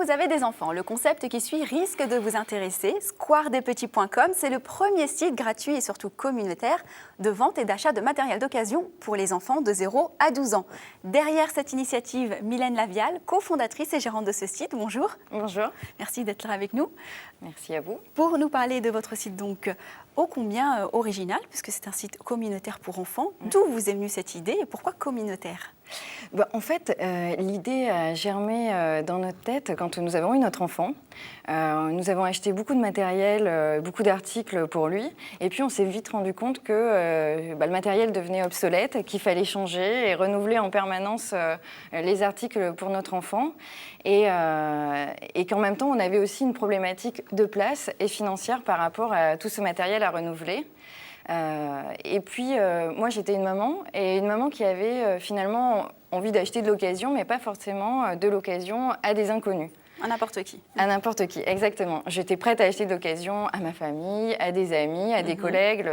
vous avez des enfants, le concept qui suit risque de vous intéresser. Squaredespetits.com, c'est le premier site gratuit et surtout communautaire de vente et d'achat de matériel d'occasion pour les enfants de 0 à 12 ans. Derrière cette initiative, Mylène Lavial, cofondatrice et gérante de ce site. Bonjour. Bonjour. Merci d'être là avec nous. Merci à vous. Pour nous parler de votre site donc ô combien original, puisque c'est un site communautaire pour enfants, d'où vous est venue cette idée et pourquoi communautaire ? En fait, l'idée a germé dans notre tête quand nous avons eu notre enfant. Nous avons acheté beaucoup de matériel, beaucoup d'articles pour lui. Et puis, on s'est vite rendu compte que le matériel devenait obsolète, qu'il fallait changer et renouveler en permanence les articles pour notre enfant. Et qu'en même temps, on avait aussi une problématique de place et financière par rapport à tout ce matériel à renouveler. Et puis, moi, j'étais une maman qui avait finalement envie d'acheter de l'occasion, mais pas forcément de l'occasion à des inconnus. À n'importe qui. À n'importe qui, exactement. J'étais prête à acheter de l'occasion à ma famille, à des amis, à des collègues,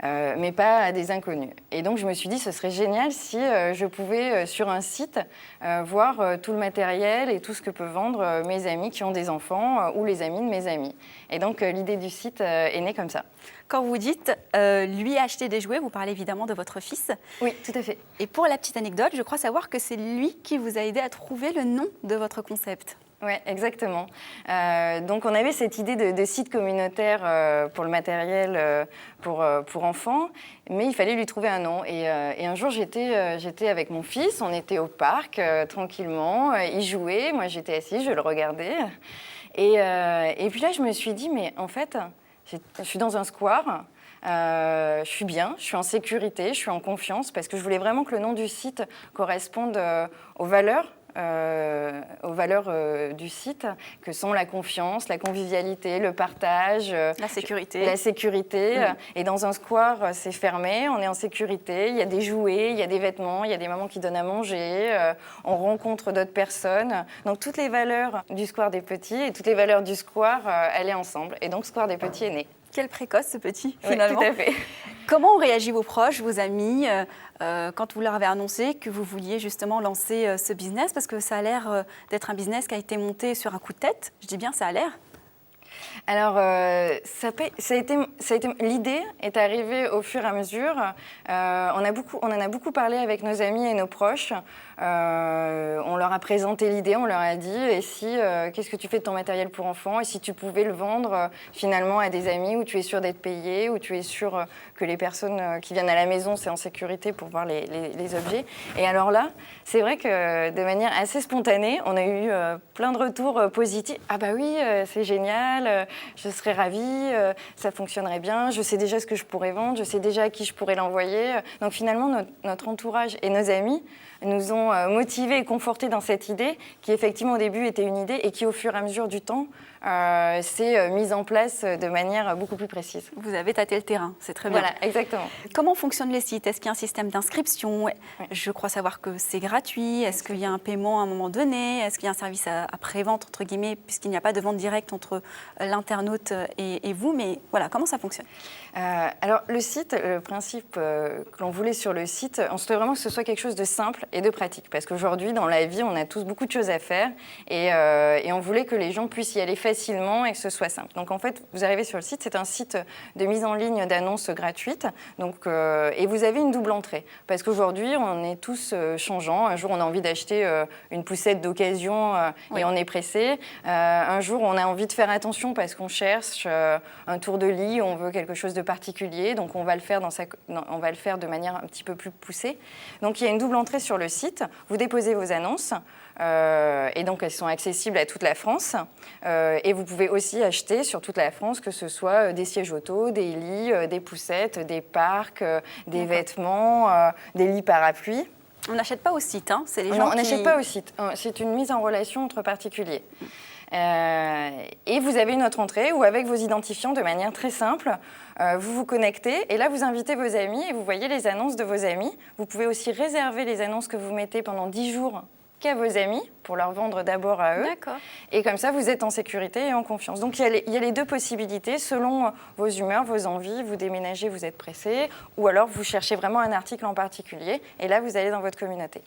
mais pas à des inconnus. Et donc, je me suis dit, ce serait génial si je pouvais, sur un site, voir tout le matériel et tout ce que peuvent vendre mes amis qui ont des enfants ou les amis de mes amis. Et donc, l'idée du site est née comme ça. Quand vous dites lui acheter des jouets, vous parlez évidemment de votre fils. Oui, tout à fait. Et pour la petite anecdote, je crois savoir que c'est lui qui vous a aidé à trouver le nom de votre concept. Oui, exactement. Donc, on avait cette idée de site communautaire pour le matériel pour enfants, mais il fallait lui trouver un nom. Et un jour, j'étais avec mon fils, on était au parc tranquillement, il jouait, moi j'étais assise, je le regardais. Et puis là, je me suis dit, mais en fait, je suis dans un square. Je suis bien, je suis en sécurité, je suis en confiance parce que je voulais vraiment que le nom du site corresponde aux valeurs du site, que sont la confiance, la convivialité, le partage, la sécurité. Et dans un square, c'est fermé, on est en sécurité, il y a des jouets, il y a des vêtements, il y a des mamans qui donnent à manger, on rencontre d'autres personnes. Donc toutes les valeurs du Square des Petits et toutes les valeurs du square allaient ensemble. Et donc Square des Petits est né. Quel précoce ce petit, finalement. Oui, tout à fait. Comment ont réagi vos proches, vos amis, quand vous leur avez annoncé que vous vouliez justement lancer ce business? Parce que ça a l'air d'être un business qui a été monté sur un coup de tête. Je dis bien, ça a l'air. Alors, l'idée est arrivée au fur et à mesure. On en a beaucoup parlé avec nos amis et nos proches. On leur a présenté l'idée, on leur a dit « Et si, qu'est-ce que tu fais de ton matériel pour enfants? Et si tu pouvais le vendre finalement à des amis où tu es sûr d'être payé, où tu es sûr que les personnes qui viennent à la maison, c'est en sécurité pour voir les objets ?» Et alors là, c'est vrai que de manière assez spontanée, on a eu plein de retours positifs. « Ah bah oui, c'est génial, je serais ravie, ça fonctionnerait bien, je sais déjà ce que je pourrais vendre, je sais déjà à qui je pourrais l'envoyer. » Donc finalement, notre entourage et nos amis nous ont motivés et confortés dans cette idée qui effectivement au début était une idée et qui au fur et à mesure du temps s'est mise en place de manière beaucoup plus précise. Vous avez tâté le terrain, c'est très bien. Voilà, exactement. Comment fonctionnent les sites? Est-ce qu'il y a un système d'inscription? Je crois savoir que c'est gratuit. Est-ce qu'il y a un paiement à un moment donné? Est-ce qu'il y a un service après-vente, entre guillemets, puisqu'il n'y a pas de vente directe entre l'internaute et vous? Mais voilà, comment ça fonctionne? Alors, le site, le principe que l'on voulait sur le site, on souhaitait vraiment que ce soit quelque chose de simple et de pratique. Parce qu'aujourd'hui, dans la vie, on a tous beaucoup de choses à faire et on voulait que les gens puissent y aller facilement et que ce soit simple. Donc, en fait, vous arrivez sur le site, c'est un site de mise en ligne d'annonces gratuites. Donc, et vous avez une double entrée. Parce qu'aujourd'hui, on est tous changeants. Un jour, on a envie d'acheter une poussette d'occasion et on est pressé. Un jour, on a envie de faire attention parce qu'on cherche un tour de lit, on veut quelque chose de particulier. Donc, on va le faire de manière un petit peu plus poussée. Donc, il y a une double entrée sur le site. Vous déposez vos annonces. Et donc, elles sont accessibles à toute la France. Et vous pouvez aussi acheter sur toute la France, que ce soit des sièges auto, des lits, des poussettes, des parcs, des vêtements, des lits parapluies. On n'achète pas au site, hein? C'est les gens on n'achète pas au site. C'est une mise en relation entre particuliers. Et vous avez une autre entrée où, avec vos identifiants, de manière très simple, vous vous connectez et là, vous invitez vos amis et vous voyez les annonces de vos amis. Vous pouvez aussi réserver les annonces que vous mettez pendant 10 jours qu'à vos amis pour leur vendre d'abord à eux. D'accord. Et comme ça, vous êtes en sécurité et en confiance. Donc, il y a les deux possibilités. Selon vos humeurs, vos envies, vous déménagez, vous êtes pressé, ou alors vous cherchez vraiment un article en particulier, et là, vous allez dans votre communauté.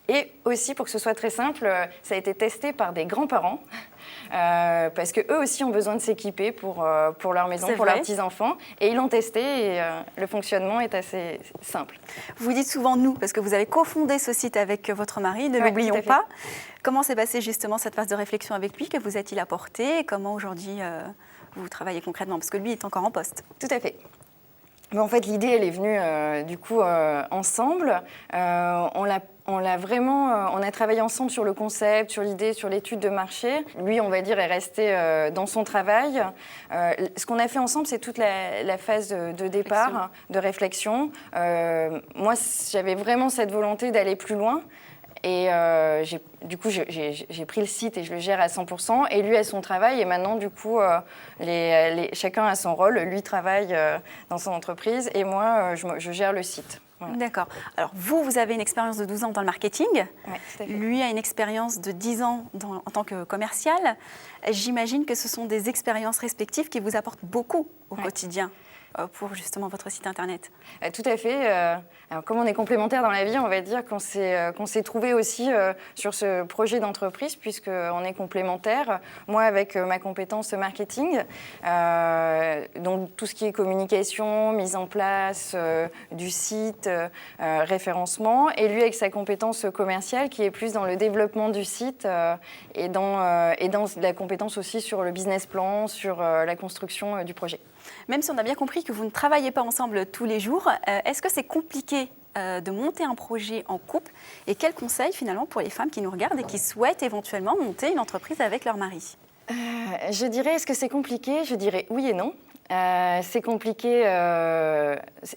Et aussi, pour que ce soit très simple, ça a été testé par des grands-parents, parce qu'eux aussi ont besoin de s'équiper pour leur maison, pour leurs petits-enfants. Et ils l'ont testé, et le fonctionnement est assez simple. Vous dites souvent « nous », parce que vous avez cofondé ce site avec votre mari, ne l'oublions pas. Comment s'est passée justement cette phase de réflexion avec lui? Que vous a-t-il apporté? Comment aujourd'hui vous travaillez concrètement? Parce que lui est encore en poste. Tout à fait. Mais en fait, l'idée, elle est venue du coup ensemble. On a travaillé ensemble sur le concept, sur l'idée, sur l'étude de marché. Lui, on va dire, est resté dans son travail. Ce qu'on a fait ensemble, c'est toute la phase de départ, de réflexion. Moi, j'avais vraiment cette volonté d'aller plus loin. Et du coup, j'ai pris le site et je le gère à 100%. Et lui a son travail. Et maintenant, du coup, chacun a son rôle. Lui travaille dans son entreprise et moi, je gère le site. Voilà. D'accord. Alors, vous avez une expérience de 12 ans dans le marketing. Oui, tout à fait. Lui a une expérience de 10 ans en tant que commercial. J'imagine que ce sont des expériences respectives qui vous apportent beaucoup au quotidien pour justement votre site internet. Tout à fait. Alors, comme on est complémentaires dans la vie, on va dire qu'on s'est trouvés aussi sur ce projet d'entreprise, puisqu'on est complémentaires. Moi, avec ma compétence marketing, donc tout ce qui est communication, mise en place du site, référencement, et lui avec sa compétence commerciale qui est plus dans le développement du site et dans la compétence aussi sur le business plan, sur la construction du projet. Même si on a bien compris que vous ne travaillez pas ensemble tous les jours, est-ce que c'est compliqué de monter un projet en couple? Et quels conseils finalement pour les femmes qui nous regardent et qui souhaitent éventuellement monter une entreprise avec leur mari? Je dirais, est-ce que c'est compliqué? Je dirais oui et non. C'est compliqué,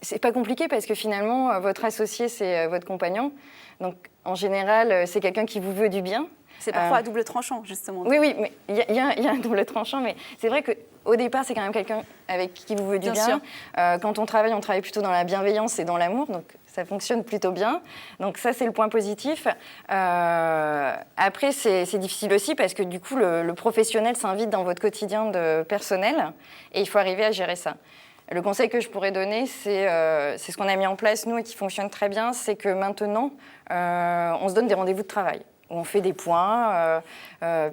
c'est pas compliqué parce que finalement, votre associé, c'est votre compagnon. Donc, en général, c'est quelqu'un qui vous veut du bien. C'est parfois à double tranchant, justement. Oui, mais il y a un double tranchant, mais c'est vrai qu'au départ, c'est quand même quelqu'un avec qui vous veut du bien. Quand on travaille plutôt dans la bienveillance et dans l'amour, donc ça fonctionne plutôt bien. Donc ça, c'est le point positif. Après, c'est difficile aussi parce que du coup, le professionnel s'invite dans votre quotidien de personnel et il faut arriver à gérer ça. Le conseil que je pourrais donner, c'est ce qu'on a mis en place, nous, et qui fonctionne très bien, c'est que maintenant, on se donne des rendez-vous de travail. On fait des points,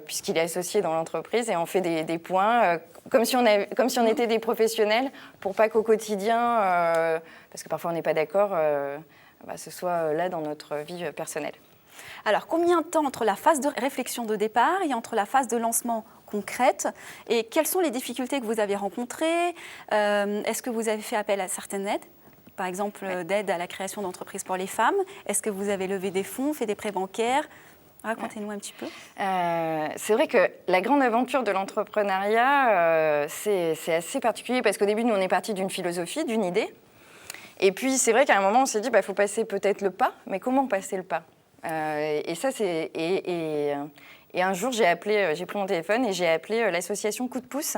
puisqu'il est associé dans l'entreprise, et on fait des points comme si on était des professionnels, pour pas qu'au quotidien, parce que parfois on n'est pas d'accord, ce soit là dans notre vie personnelle. Alors, combien de temps entre la phase de réflexion de départ et entre la phase de lancement concrète? Et quelles sont les difficultés que vous avez rencontrées? Est-ce que vous avez fait appel à certaines aides? Par exemple, d'aide à la création d'entreprises pour les femmes. Est-ce que vous avez levé des fonds, fait des prêts bancaires? Racontez-nous un petit peu. C'est vrai que la grande aventure de l'entrepreneuriat, c'est assez particulier parce qu'au début, nous, on est parti d'une philosophie, d'une idée. Et puis, c'est vrai qu'à un moment, on s'est dit, faut passer peut-être le pas, mais comment passer le pas? Et un jour, j'ai pris mon téléphone et j'ai appelé l'association Coup de pouce,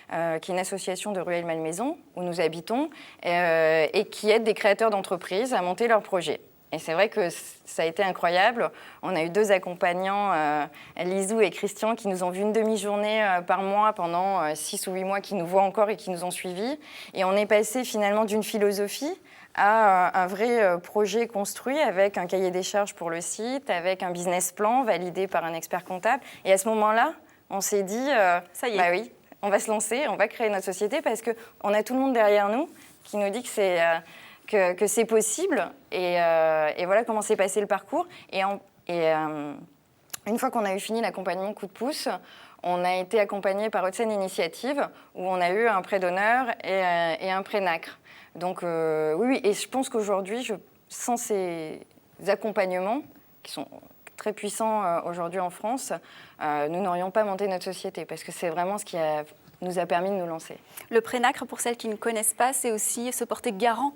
qui est une association de Rueil-Malmaison, où nous habitons, et qui aide des créateurs d'entreprises à monter leurs projets. Et c'est vrai que ça a été incroyable. On a eu 2 accompagnants, Lizou et Christian, qui nous ont vu une demi-journée par mois pendant 6 ou 8 mois, qui nous voient encore et qui nous ont suivis. Et on est passé finalement d'une philosophie à un vrai projet construit avec un cahier des charges pour le site, avec un business plan validé par un expert comptable. Et à ce moment-là, on s'est dit, ça y est. Oui, on va se lancer, on va créer notre société parce qu'on a tout le monde derrière nous qui nous dit que c'est possible. Et voilà comment s'est passé le parcours. Et une fois qu'on a eu fini l'accompagnement Coup de pouce, on a été accompagné par Haute-Seine Initiative, où on a eu un prêt d'honneur et un prêt NACRE. Donc oui, et je pense qu'aujourd'hui, sans ces accompagnements, qui sont très puissants aujourd'hui en France, nous n'aurions pas monté notre société, parce que c'est vraiment ce qui nous a permis de nous lancer. Le prêt NACRE, pour celles qui ne connaissent pas, c'est aussi se porter garant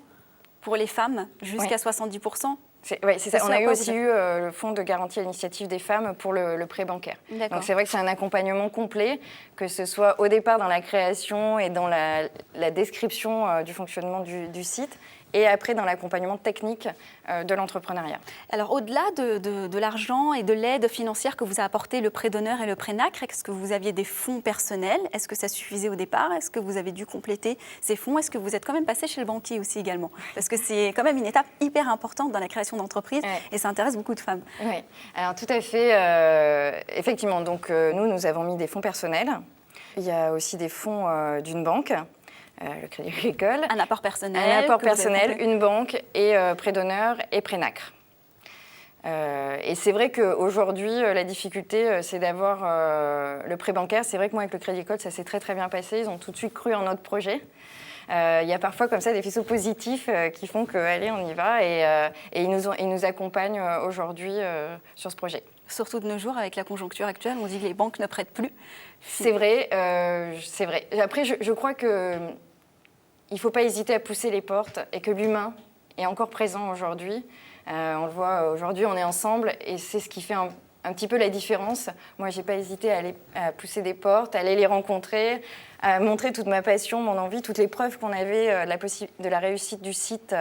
pour les femmes, jusqu'à 70%. Oui, c'est ça. On a aussi eu le fonds de garantie à l'initiative des femmes pour le prêt bancaire. Donc c'est vrai que c'est un accompagnement complet, que ce soit au départ dans la création et dans la description du fonctionnement du site, et après dans l'accompagnement technique de l'entrepreneuriat. Alors, au-delà de l'argent et de l'aide financière que vous a apporté le prêt d'honneur et le prêt NACRE, est-ce que vous aviez des fonds personnels? Est-ce que ça suffisait au départ? Est-ce que vous avez dû compléter ces fonds? Est-ce que vous êtes quand même passé chez le banquier aussi également? Parce que c'est quand même une étape hyper importante dans la création d'entreprise et ça intéresse beaucoup de femmes. Oui, alors tout à fait. Effectivement, donc nous avons mis des fonds personnels. Il y a aussi des fonds d'une banque. Le Crédit Agricole. Un apport personnel. Un apport personnel, une banque et prêt d'honneur et prêt NACRE. Et c'est vrai qu'aujourd'hui, la difficulté, c'est d'avoir le prêt bancaire. C'est vrai que moi, avec le Crédit Agricole, ça s'est très très bien passé. Ils ont tout de suite cru en notre projet. Il y a parfois comme ça des faisceaux positifs qui font que, allez, on y va. Et ils nous accompagnent aujourd'hui sur ce projet. Surtout de nos jours, avec la conjoncture actuelle, on dit que les banques ne prêtent plus. C'est vrai, c'est vrai. Après, je crois qu'il ne faut pas hésiter à pousser les portes et que l'humain est encore présent aujourd'hui. On le voit, aujourd'hui, on est ensemble et c'est ce qui fait un petit peu la différence. Moi, je n'ai pas hésité à pousser des portes, à aller les rencontrer, à montrer toute ma passion, mon envie, toutes les preuves qu'on avait de la réussite du site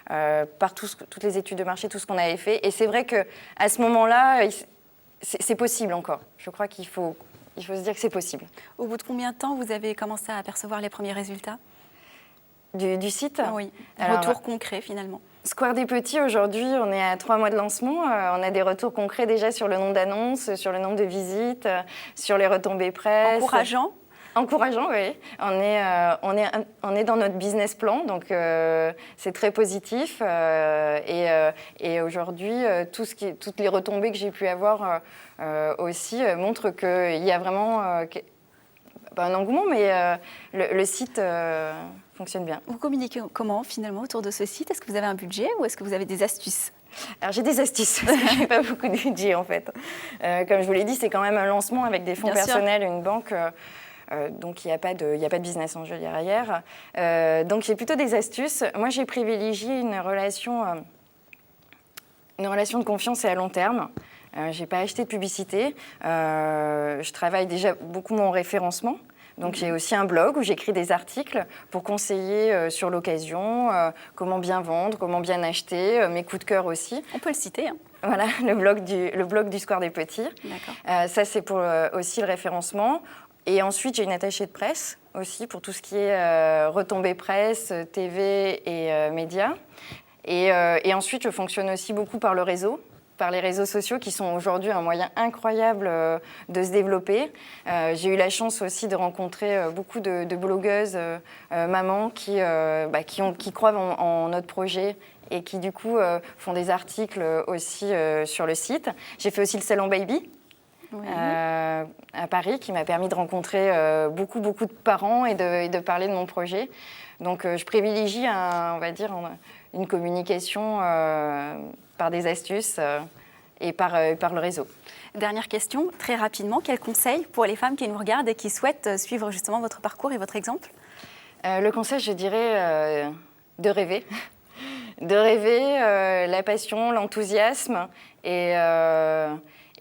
par toutes les études de marché, tout ce qu'on avait fait. Et c'est vrai qu'à ce moment-là, c'est possible encore. Je crois qu'il faut se dire que c'est possible. Au bout de combien de temps vous avez commencé à apercevoir les premiers résultats du site? Oui, retour concret finalement. Square des Petits, aujourd'hui, on est à 3 mois de lancement. On a des retours concrets déjà sur le nombre d'annonces, sur le nombre de visites, sur les retombées presse. Encourageant. Encourageant, oui. On est dans notre business plan, donc c'est très positif. Et aujourd'hui, toutes les retombées que j'ai pu avoir aussi montrent qu'il y a vraiment un engouement, mais le site fonctionne bien. Vous communiquez comment finalement autour de ce site? Est-ce que vous avez un budget ou est-ce que vous avez des astuces? Alors j'ai des astuces, parce que je n'ai pas beaucoup de budget en fait. Comme je vous l'ai dit, c'est quand même un lancement avec des fonds Bien personnels, une banque. Donc il n'y a pas de business en jeu derrière. Donc j'ai plutôt des astuces. Moi j'ai privilégié une relation de confiance et à long terme. Je n'ai pas acheté de publicité. Je travaille déjà beaucoup mon référencement. Donc j'ai aussi un blog où j'écris des articles pour conseiller sur l'occasion, comment bien vendre, comment bien acheter, mes coups de cœur aussi. On peut le citer. Hein. Voilà, le blog du Square des Petits. D'accord. Ça c'est pour aussi le référencement. Et ensuite j'ai une attachée de presse aussi pour tout ce qui est retombées presse, TV et médias. Et ensuite je fonctionne aussi beaucoup par le réseau. Par les réseaux sociaux qui sont aujourd'hui un moyen incroyable de se développer. J'ai eu la chance aussi de rencontrer beaucoup de blogueuses, mamans qui croient en notre projet et qui du coup font des articles aussi sur le site. J'ai fait aussi le Salon Baby. Oui. À Paris, qui m'a permis de rencontrer beaucoup de parents et de parler de mon projet. Donc je privilégie on va dire, une communication par des astuces et par le réseau. Dernière question, très rapidement, quel conseil pour les femmes qui nous regardent et qui souhaitent suivre justement votre parcours et votre exemple? Le conseil, je dirais, de rêver. De rêver, la passion, l'enthousiasme et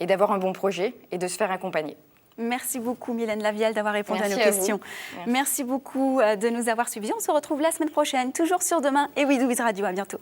d'avoir un bon projet et de se faire accompagner. Merci beaucoup Mylène Lavielle d'avoir répondu à nos questions. Merci beaucoup de nous avoir suivis. On se retrouve la semaine prochaine, toujours sur Demain et Oui Do Biz Radio. À bientôt.